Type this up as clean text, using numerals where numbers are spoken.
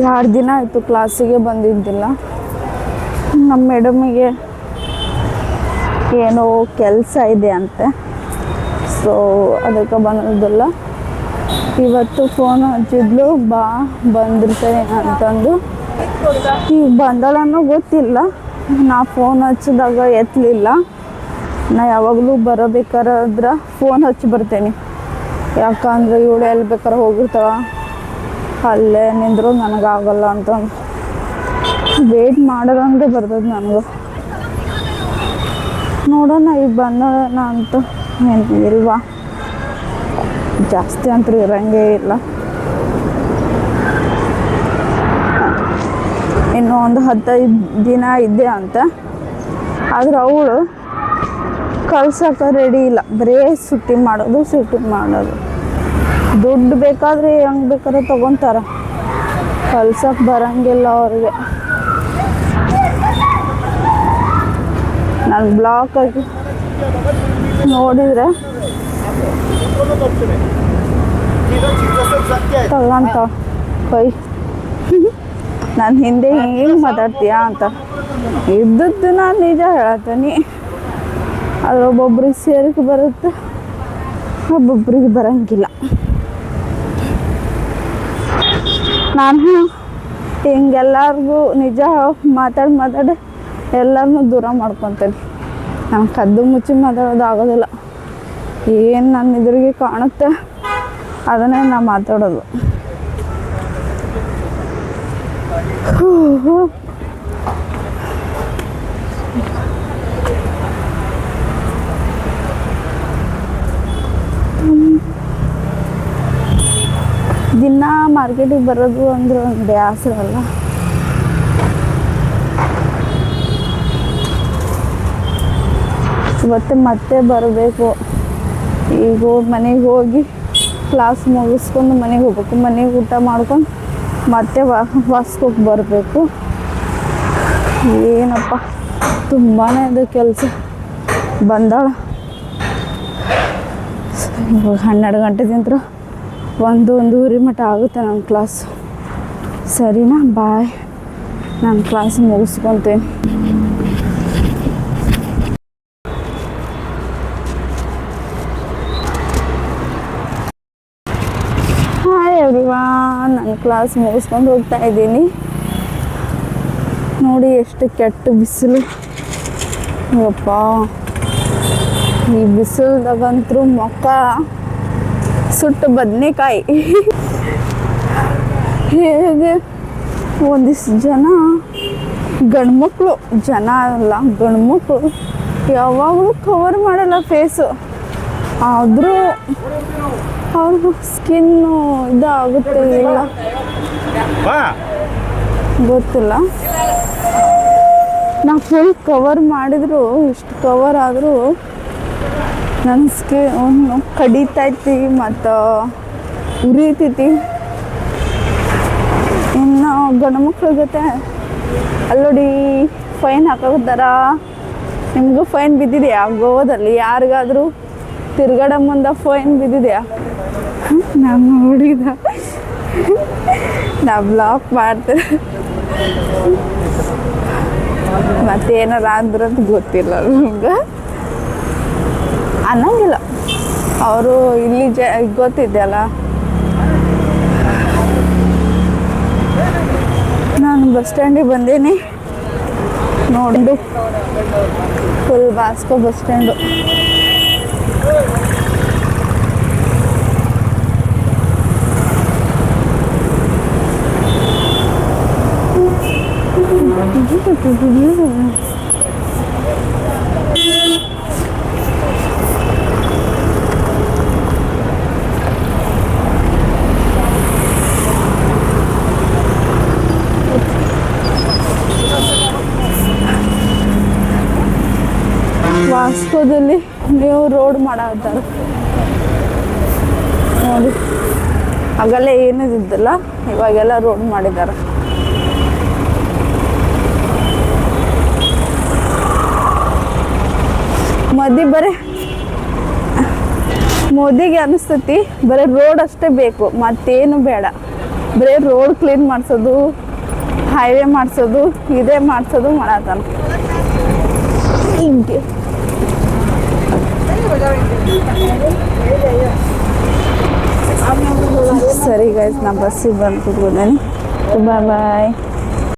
2 ದಿನ ಆಯಿತು ಕ್ಲಾಸಿಗೆ ಬಂದಿದ್ದಿಲ್ಲ. ನಮ್ಮ ಮೇಡಮಿಗೆ ಏನೋ ಕೆಲಸ ಇದೆ ಅಂತೆ, ಸೊ ಅದಕ್ಕೆ ಬಂದಿದ್ದಿಲ್ಲ. ಇವತ್ತು ಫೋನ್ ಹಚ್ಚಿದ್ಲು, ಬಾ ಬಂದಿರ್ತೇನೆ ಅಂತಂದು. ಈಗ ಬಂದಳನ್ನೋ ಗೊತ್ತಿಲ್ಲ. ನಾ ಫೋನ್ ಹಚ್ಚಿದಾಗ ಎತ್ತಲಿಲ್ಲ. ನಾ ಯಾವಾಗಲೂ ಬರಬೇಕಾದ್ರೆ ಫೋನ್ ಹಚ್ಚಿ ಬರ್ತೇನೆ, ಯಾಕಂದ್ರೆ ಇವಳು ಎಲ್ಲಿ ಬೇಕಾದ್ರೆ ಹೋಗಿರ್ತಾಳ, ಅಲ್ಲೇ ನಿಂದ್ರು ನನಗಾಗಲ್ಲ ಅಂತಂದು ವೇಟ್ ಮಾಡೋದಂಗೆ ಬರ್ತದೆ ನನಗೂ. ನೋಡೋಣ ಈಗ ಬಂದೋಣ ಅಂತ. ಏನು ಇಲ್ವಾ, ಜಾಸ್ತಿ ಅಂತೂ ಇರೋಂಗೇ ಇಲ್ಲ. ಇನ್ನು ಒಂದು 15 ದಿನ ಇದ್ದೆ ಅಂತ. ಆದ್ರೆ ಅವಳು ಕಳ್ಸೋಕೆ ರೆಡಿ ಇಲ್ಲ, ಬರೀ ಸುಟ್ಟಿ ಮಾಡೋದು. ದುಡ್ಡು ಬೇಕಾದರೆ ಹೆಂಗೆ ಬೇಕಾದ್ರೆ ತೊಗೊತಾರೆ, ಕಳ್ಸೋಕೆ ಬರೋಂಗಿಲ್ಲ ಅವ್ರಿಗೆ. ನಾನು ಬ್ಲಾಕ್ ಆಗಿ ನೋಡಿದರೆ ತಗೊಂತ ಕೈ ನಾನು ಹಿಂದೆ ಹಿಂಗೆ ಮಾತಾಡ್ತೀಯಾ ಅಂತ. ಇದ್ದದ್ದು ನಾನು ನಿಜ ಹೇಳ್ತೀನಿ. ಅದು ಒಬ್ಬೊಬ್ರಿಗೆ ಸೇರಿಕೆ ಬರುತ್ತೆ, ಒಬ್ಬೊಬ್ರಿಗೆ ಬರೋಂಗಿಲ್ಲ. ನಾನು ಹಿಂಗೆಲ್ಲರಿಗೂ ನಿಜ ಮಾತಾಡಿ ಎಲ್ಲರನ್ನೂ ದೂರ ಮಾಡ್ಕೊತೇನೆ. ನಾನು ಕದ್ದು ಮುಚ್ಚಿ ಮಾತಾಡೋದು ಆಗೋದಿಲ್ಲ. ಏನು ನನ್ನ ಎದುರಿಗೆ ಕಾಣುತ್ತೆ ಅದನ್ನೇ ನಾನು ಮಾತಾಡೋದು. ದಿನ ಮಾರ್ಕೆಟಿಗೆ ಬರೋದು ಅಂದ್ರೆ ಒಂದು ಬೇಸರ ಅಲ್ಲ. ಇವತ್ತು ಮತ್ತೆ ಬರಬೇಕು. ಈಗ ಮನೆಗೆ ಹೋಗಿ ಕ್ಲಾಸ್ ಮುಗಿಸ್ಕೊಂಡು ಮನೆಗೆ ಹೋಗ್ಬೇಕು. ಮನೆಗೆ ಊಟ ಮಾಡ್ಕೊಂಡು ಮತ್ತೆ ವಾಸ್ಕೋಗಿ ಬರಬೇಕು. ಏನಪ್ಪ ತುಂಬಾ ಇದೆ ಕೆಲಸ. ಬಂದಾಳ ಇವಾಗ 12 ಗಂಟೆದಿಂತ್ರ 1-1:30 ಮಟ್ಟ ಆಗುತ್ತೆ ನನ್ನ ಕ್ಲಾಸ್. ಸರಿನಾ, ಬಾಯ್. ನಾನು ಕ್ಲಾಸ್ ಮುಗಿಸ್ಕೊತೇನೆ. ಹಾಯ್ ಎವ್ರಿವಾನ್, ನಾನು ಕ್ಲಾಸ್ ಮುಗಿಸ್ಕೊಂಡು ಹೋಗ್ತಾ ಇದ್ದೀನಿ. ನೋಡಿ ಎಷ್ಟು ಕೆಟ್ಟ ಬಿಸಿಲು. ಯಪ್ಪ, ಈ ಬಿಸಿಲ್ದಾಗಂತೂ ಮುಖ ಸುಟ್ಟು ಬದನೆಕಾಯಿ. ಹೇಗೆ ಒಂದಿಷ್ಟು ಜನ ಗಂಡ್ಮಕ್ಳು, ಜನ ಅಲ್ಲ ಗಂಡ್ಮಕ್ಳು, ಯಾವಾಗಲೂ ಕವರ್ ಮಾಡಲ್ಲ ಫೇಸು. ಆದರೂ ಅವ್ರ ಸ್ಕಿನ್ನು ಇದಾಗುತ್ತೆ ಇಲ್ಲ ಗೊತ್ತಿಲ್ಲ. ನಾ ಫುಲ್ ಕವರ್ ಮಾಡಿದ್ರು, ಇಷ್ಟು ಕವರ್ ಆದರೂ ನನ್ನ ಸ್ಕಿನ್ ಕಡಿತೈತಿ ಮತ್ತು ಉರಿತೈತಿ. ಇನ್ನು ಗಂಡ್ಮಕ್ಳ ಜೊತೆ ಅಲ್ಲೋಡಿ ಫೈನ್ ಹಾಕೋತಾರ. ನಿಮಗೂ ಫೈನ್ ಬಿದ್ದಿದೆಯಾ ಗೋವಾದಲ್ಲಿ? ಯಾರಿಗಾದರೂ ತಿರ್ಗಾಡ ಮುಂದೆ ಫೈನ್ ಬಿದ್ದಿದೆಯಾ? ನಾನು ನೋಡಿದ, ನಾ ಬ್ಲಾಕ್ ಮಾಡ್ತೇನೆ. ಮತ್ತೇನಾರ ಅಂದ್ರಂತ ಗೊತ್ತಿಲ್ಲ ನಮ್ಗೆ, ಅನ್ನಂಗಿಲ್ಲ. ಅವರು ಇಲ್ಲಿ ಗೊತ್ತಿದೆಯಲ್ಲ. ನಾನು ಬಸ್ ಸ್ಟ್ಯಾಂಡಿಗೆ ಬಂದೀನಿ. ನೋಡು, ಫುಲ್ ವಾಸ್ಕೋ ಬಸ್ ಸ್ಟ್ಯಾಂಡು. ವಾಸ್ಕೋದಲ್ಲಿ ನೀವು ರೋಡ್ ಮಾಡಾತಾರೆ ನೋಡಿ. ಆಗಲೇ ಏನಿದ್ದಿಲ್ಲ, ಇವಾಗೆಲ್ಲ ರೋಡ್ ಮಾಡಿದ್ದಾರೆ. ಮೋದಿಗೆ ಅನಿಸ್ತತಿ ಬರೀ ರೋಡ್ ಅಷ್ಟೇ ಬೇಕು, ಮತ್ತೇನು ಬೇಡ. ಬರೀ ರೋಡ್ ಕ್ಲೀನ್ ಮಾಡಿಸೋದು, ಹೈವೇ ಮಾಡಿಸೋದು, ಇದೇ ಮಾಡಿಸೋದು ಮಾಡತ್ತಾನ. ಹಿಂಗೆ ಸರಿ ಗೈಸ್, ನಾ ಬಸ್ಸಿಗೆ ಬಂದು ಕೂತ್ಕೊಂಡೇನಿ. ಬಾಯ್ ಬಾಯ್.